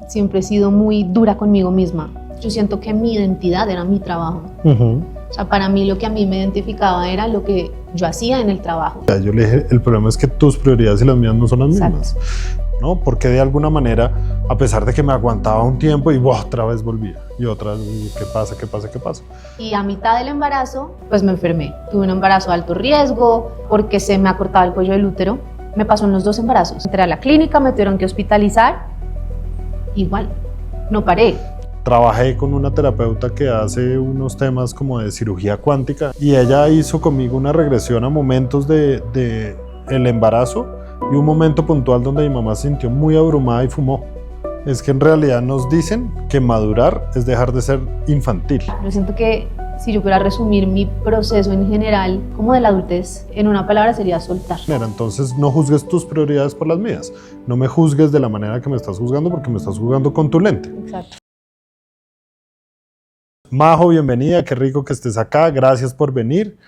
siempre he sido muy dura conmigo misma. Yo siento que mi identidad era mi trabajo. O sea, para mí lo que a mí me identificaba era lo que yo hacía en el trabajo. Yo le dije, el problema es que tus prioridades y las mías no son las Exacto. mismas, ¿no? Porque de alguna manera, a pesar de que me aguantaba un tiempo y otra vez volvía, y otra vez, ¿qué pasa, qué pasa, qué pasa? Y a mitad del embarazo, pues me enfermé. Tuve un embarazo de alto riesgo porque se me acortaba el cuello del útero. Me pasó en los 2 embarazos. Entré a la clínica, me tuvieron que hospitalizar. Igual, no paré. Trabajé con una terapeuta que hace unos temas como de cirugía cuántica y ella hizo conmigo una regresión a momentos de el embarazo y un momento puntual donde mi mamá se sintió muy abrumada y fumó. Es que en realidad nos dicen que madurar es dejar de ser infantil. Yo siento que si yo pudiera resumir mi proceso en general como de la adultez, en una palabra sería soltar. Entonces no juzgues tus prioridades por las mías. No me juzgues de la manera que me estás juzgando porque me estás juzgando con tu lente. Exacto. Majo, bienvenida, qué rico que estés acá, gracias por venir.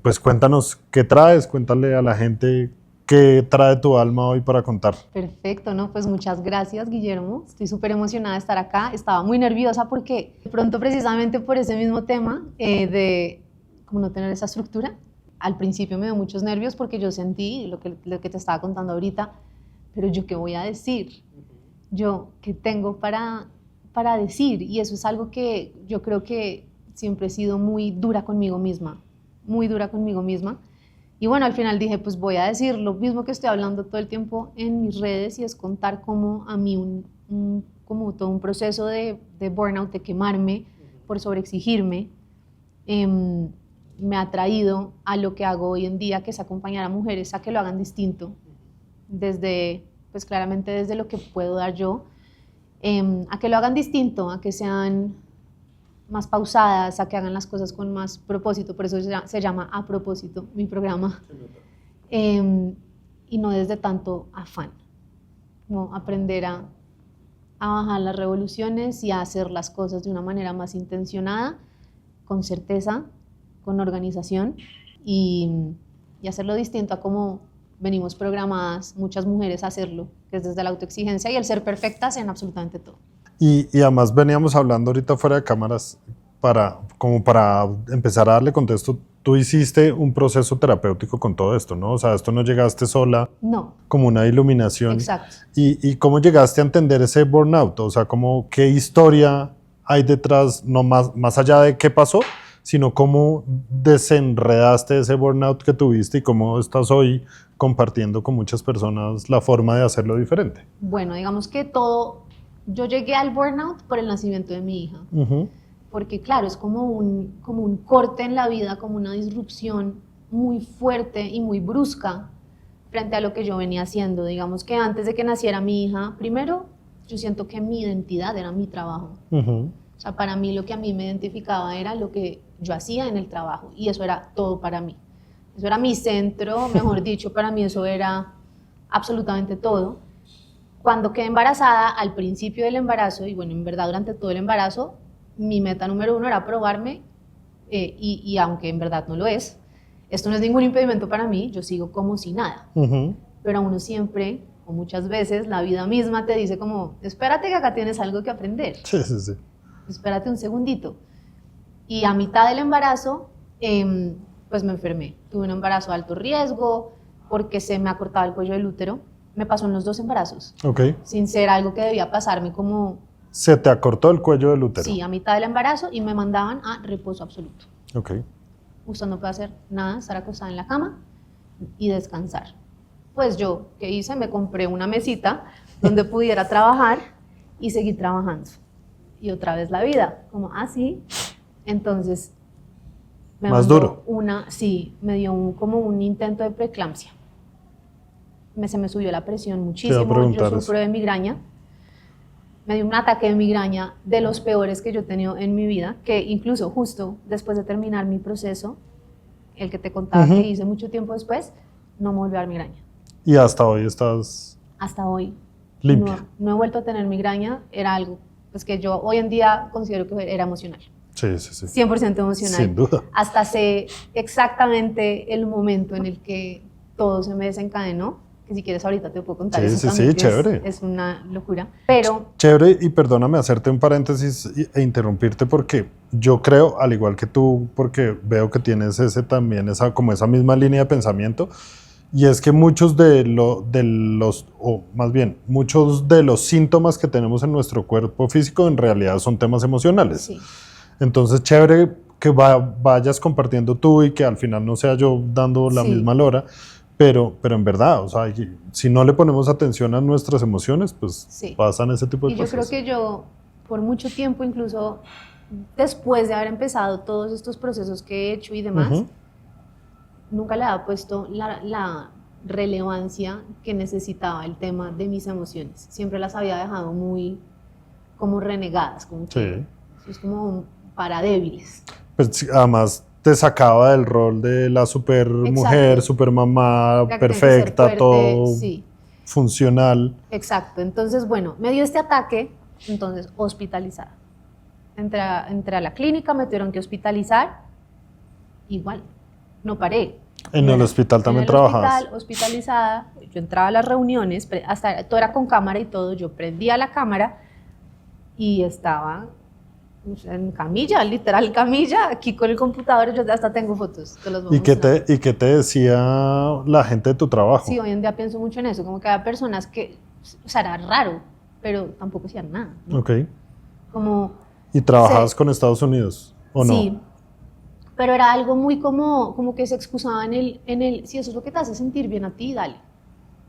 Pues cuéntanos qué traes, cuéntale a la gente qué trae tu alma hoy para contar. Perfecto, ¿no? Pues muchas gracias, Guillermo. Estoy súper emocionada de estar acá. Estaba muy nerviosa porque de pronto precisamente por ese mismo tema de como no tener esa estructura, al principio me dio muchos nervios porque yo sentí lo que te estaba contando ahorita, pero yo qué voy a decir, yo qué tengo para decir, y eso es algo que yo creo que siempre he sido muy dura conmigo misma, muy dura conmigo misma. Y bueno, al final dije, pues voy a decir lo mismo que estoy hablando todo el tiempo en mis redes, y es contar cómo a mí como todo un proceso de burnout, de quemarme por sobreexigirme, me ha traído a lo que hago hoy en día, que es acompañar a mujeres a que lo hagan distinto, desde, pues claramente desde lo que puedo dar yo, a que lo hagan distinto, a que sean más pausadas, a que hagan las cosas con más propósito. Por eso se llama A Propósito, mi programa, y no desde tanto afán, como aprender a bajar las revoluciones y a hacer las cosas de una manera más intencionada, con certeza, con organización, y hacerlo distinto a como venimos programadas muchas mujeres a hacerlo, que es desde la autoexigencia y el ser perfectas en absolutamente todo. Y además veníamos hablando ahorita fuera de cámaras para empezar a darle contexto. Tú hiciste un proceso terapéutico con todo esto, ¿no? O sea, esto no llegaste sola, No. Como una iluminación. Exacto. ¿Y cómo llegaste a entender ese burnout? O sea, ¿qué historia hay detrás, no más allá de qué pasó, sino cómo desenredaste ese burnout que tuviste y cómo estás hoy compartiendo con muchas personas la forma de hacerlo diferente? Bueno, digamos que yo llegué al burnout por el nacimiento de mi hija, porque claro, es como un corte en la vida, como una disrupción muy fuerte y muy brusca frente a lo que yo venía haciendo. Digamos que antes de que naciera mi hija, primero, yo siento que mi identidad era mi trabajo. O sea, para mí lo que a mí me identificaba era lo que yo hacía en el trabajo, y eso era todo para mí. Eso era mi centro, mejor dicho, para mí eso era absolutamente todo. Cuando quedé embarazada, al principio del embarazo, y bueno, en verdad durante todo el embarazo, mi meta número 1 era probarme, y aunque en verdad no lo es, esto no es ningún impedimento para mí, yo sigo como si nada. Pero a uno siempre, o muchas veces, la vida misma te dice como, espérate que acá tienes algo que aprender. Sí, sí, sí. Espérate un segundito. Y a mitad del embarazo, pues me enfermé. Tuve un embarazo de alto riesgo porque se me acortaba el cuello del útero. Me pasó en los 2 embarazos. Ok. Sin ser algo que debía pasarme como... ¿Se te acortó el cuello del útero? Sí, a mitad del embarazo, y me mandaban a reposo absoluto. Ok. Usted no puede hacer nada, estar acostada en la cama y descansar. Pues yo, ¿qué hice? Me compré una mesita donde pudiera trabajar y seguir trabajando. Y otra vez la vida, como así. Entonces, Más duro. Me dio como un intento de preeclampsia. Se me subió la presión muchísimo. Yo sufro de migraña. Me dio un ataque de migraña de los peores que yo he tenido en mi vida, que incluso justo después de terminar mi proceso, el que te contaba que hice mucho tiempo después, no me volvió a dar migraña. ¿Y hasta hoy estás...? Hasta hoy. Limpia. No he vuelto a tener migraña. Era algo pues, que yo hoy en día considero que era emocional. Sí, sí, sí. 100% emocional. Sin duda. Hasta sé exactamente el momento en el que todo se me desencadenó, que si quieres ahorita te puedo contar Sí, eso sí, también, sí, que chévere. es una locura. Pero Chévere, y perdóname hacerte un paréntesis e interrumpirte porque yo creo, al igual que tú, porque veo que tienes como esa misma línea de pensamiento, y es que muchos o más bien, muchos de los síntomas que tenemos en nuestro cuerpo físico en realidad son temas emocionales. sí, Entonces, chévere que vayas compartiendo tú y que al final no sea yo dando la sí. misma lora, pero en verdad, o sea, si no le ponemos atención a nuestras emociones, pues Sí. pasan ese tipo de Y yo cosas. creo que yo, por mucho tiempo, incluso después de haber empezado todos estos procesos que he hecho y demás, nunca le había puesto la relevancia que necesitaba el tema de mis emociones. Siempre las había dejado muy como renegadas, como que Sí. es como para débiles. Pues sí, además te sacaba del rol de la super mujer, super mamá, La que tiene que ser perfecta, fuerte, todo sí. funcional. Exacto. Entonces, bueno, me dio este ataque, entonces hospitalizada. Entré a la clínica, me tuvieron que hospitalizar. Igual, no paré. En el hospital también trabajabas. En el hospital, hospitalizada, yo entraba a las reuniones, hasta todo era con cámara y todo, yo prendía la cámara y estaba en camilla, literal camilla, aquí con el computador, yo hasta tengo fotos, te los voy a ¿Y mostrar. qué te decía la gente de tu trabajo? Sí, hoy en día pienso mucho en eso, como que había personas que, o sea, era raro, pero tampoco hacían nada, ¿no? Ok. Como, ¿Y trabajabas con Estados Unidos o no? sí, pero era algo muy como que se excusaba si eso es lo que te hace sentir bien a ti, dale.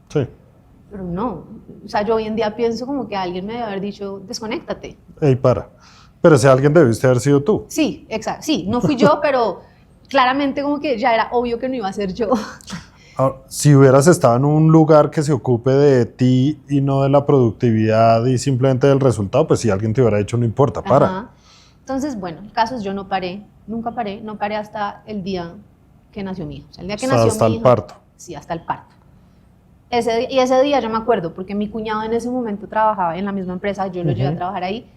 Sí. Pero no, o sea, yo hoy en día pienso como que alguien me debe haber dicho, desconéctate. Ey, para. Pero si alguien debiste haber sido tú. Sí, exacto, sí, no fui yo, pero claramente como que ya era obvio que no iba a ser yo. Ahora, si hubieras estado en un lugar que se ocupe de ti y no de la productividad y simplemente del resultado, pues si alguien te hubiera dicho, no importa, para. Ajá. Entonces, bueno, el caso es yo no paré, nunca paré, no paré hasta el día que nació mi hija. O sea, el día que nació Hasta mi el hija. parto. Sí, hasta el parto. Y ese día yo me acuerdo, porque mi cuñado en ese momento trabajaba en la misma empresa, yo lo llevé a trabajar ahí,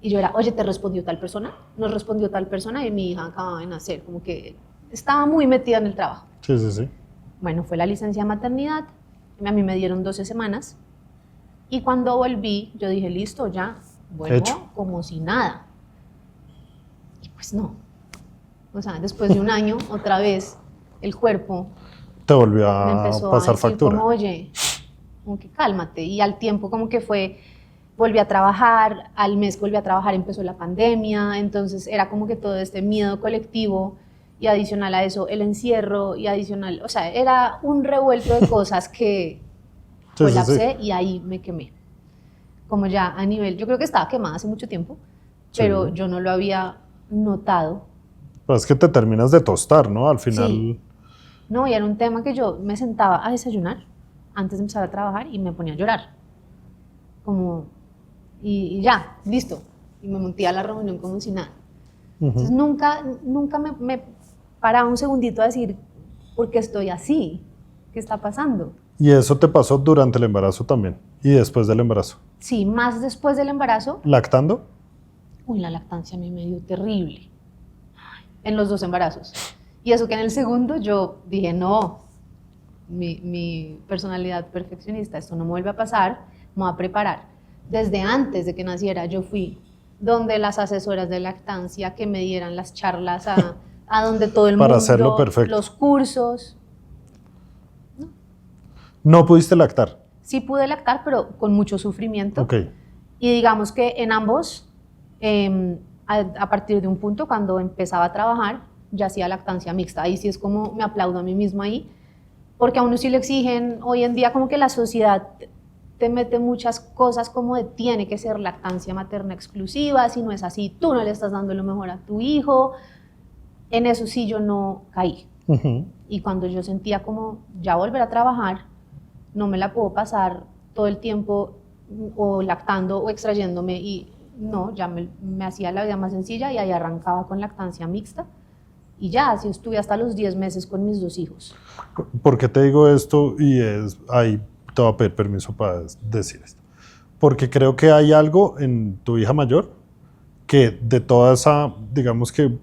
y yo era, oye, ¿te respondió tal persona? Nos respondió tal persona, y mi hija acababa de nacer, como que estaba muy metida en el trabajo. Sí, sí, sí. Bueno, fue la licencia de maternidad, a mí me dieron 12 semanas, y cuando volví, yo dije, listo, ya, vuelvo Hecho. como si nada. Y pues no. O sea, después de un año, otra vez, el cuerpo Te volvió me a empezó pasar a decir factura. como, oye, como que cálmate. Y al tiempo como que volví a trabajar, al mes que volví a trabajar empezó la pandemia, entonces era como que todo este miedo colectivo y adicional a eso el encierro y adicional, o sea, era un revuelto de cosas que colapsé y ahí me quemé. Como ya a nivel, yo creo que estaba quemada hace mucho tiempo, pero yo no lo había notado. Pues es que te terminas de tostar, ¿no? Al final. Sí. No, y era un tema que yo me sentaba a desayunar antes de empezar a trabajar y me ponía a llorar. Como, y ya, listo. Y me monté a la reunión como si nada. Entonces nunca me paraba un segundito a decir, ¿por qué estoy así? ¿Qué está pasando? ¿Y eso te pasó durante el embarazo también? ¿Y después del embarazo? Sí, más después del embarazo. ¿Lactando? Uy, la lactancia a mí me dio terrible. En los 2 embarazos. Y eso que en el segundo yo dije, no, mi personalidad perfeccionista, esto no me vuelve a pasar, me voy a preparar. Desde antes de que naciera yo fui donde las asesoras de lactancia que me dieran las charlas a donde todo el Para mundo, hacerlo perfecto. los cursos. ¿No pudiste lactar? Sí pude lactar, pero con mucho sufrimiento. Ok. Y digamos que en ambos, a partir de un punto, cuando empezaba a trabajar, ya hacía lactancia mixta. Ahí sí es como me aplaudo a mí mismo ahí, porque a uno sí le exigen, hoy en día como que la sociedad te mete muchas cosas como de tiene que ser lactancia materna exclusiva, si no es así, tú no le estás dando lo mejor a tu hijo. En eso sí yo no caí. Y cuando yo sentía como ya volver a trabajar, no me la puedo pasar todo el tiempo o lactando o extrayéndome y no, ya me hacía la vida más sencilla y ahí arrancaba con lactancia mixta y ya, así estuve hasta los 10 meses con mis 2 hijos. ¿Por qué te digo esto? Y ahí te voy a pedir permiso para decir esto. Porque creo que hay algo en tu hija mayor que de toda esa, digamos que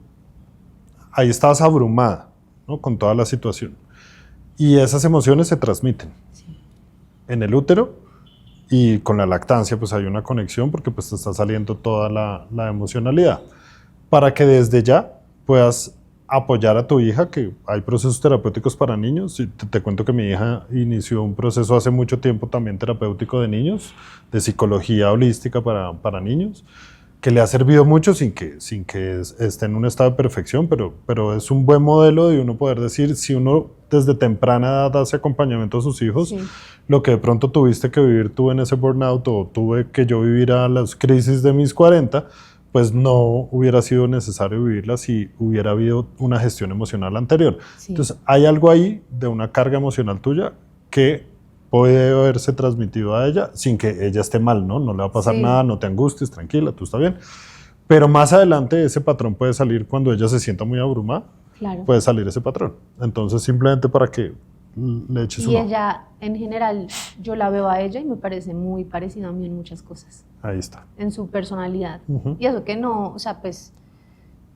ahí estabas abrumada, ¿no? Con toda la situación. Y esas emociones se transmiten. Sí. en el útero, y con la lactancia pues hay una conexión porque pues te está saliendo toda la emocionalidad, para que desde ya puedas apoyar a tu hija, que hay procesos terapéuticos para niños. Y te cuento que mi hija inició un proceso hace mucho tiempo también terapéutico de niños, de psicología holística para niños, que le ha servido mucho sin que esté en un estado de perfección, pero es un buen modelo de uno poder decir, si uno desde temprana edad hace acompañamiento a sus hijos, sí, lo que de pronto tuviste que vivir tú en ese burnout o tuve que yo vivir a las crisis de mis 40, pues no hubiera sido necesario vivirla si hubiera habido una gestión emocional anterior. Sí. Entonces hay algo ahí de una carga emocional tuya que puede haberse transmitido a ella sin que ella esté mal, ¿no? No le va a pasar nada, no te angusties, tranquila, tú estás bien. Pero más adelante ese patrón puede salir cuando ella se sienta muy abrumada, claro, puede salir ese patrón. Entonces simplemente para que le eches un ojo. Y ella, en general, yo la veo a ella y me parece muy parecida a mí en muchas cosas. Ahí está. En su personalidad. Y eso que no, o sea, pues,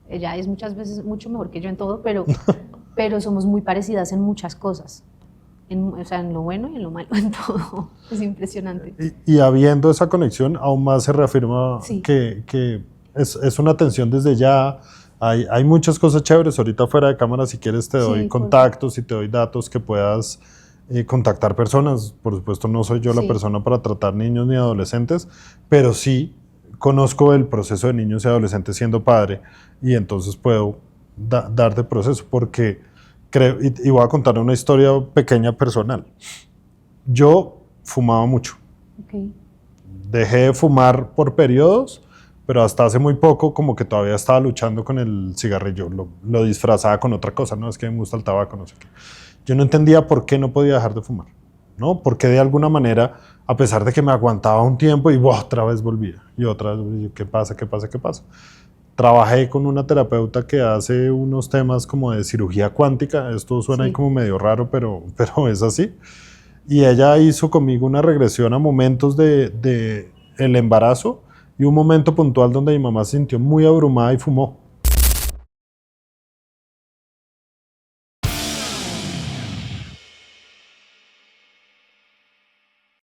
ella es muchas veces mucho mejor que yo en todo, pero somos muy parecidas en muchas cosas. O sea, en lo bueno y en lo malo, en todo. Es impresionante. Y habiendo esa conexión, aún más se reafirma que es una atención desde ya. Hay muchas cosas chéveres. Ahorita fuera de cámara, si quieres, te doy contactos y te doy datos que puedas contactar personas. Por supuesto, no soy yo la persona para tratar niños ni adolescentes, pero sí conozco el proceso de niños y adolescentes siendo padre, y entonces puedo darte proceso, porque creo, y voy a contar una historia pequeña personal. Yo fumaba mucho. Dejé de fumar por periodos, pero hasta hace muy poco como que todavía estaba luchando con el cigarrillo, lo disfrazaba con otra cosa, no es que me gusta el tabaco, no sé qué. Yo no entendía por qué no podía dejar de fumar, ¿no? Porque de alguna manera, a pesar de que me aguantaba un tiempo y otra vez volvía, y otra vez, ¿qué pasa? Trabajé con una terapeuta que hace unos temas como de cirugía cuántica, esto suena ahí como medio raro, pero es así, y ella hizo conmigo una regresión a momentos de el embarazo, y un momento puntual donde mi mamá se sintió muy abrumada y fumó.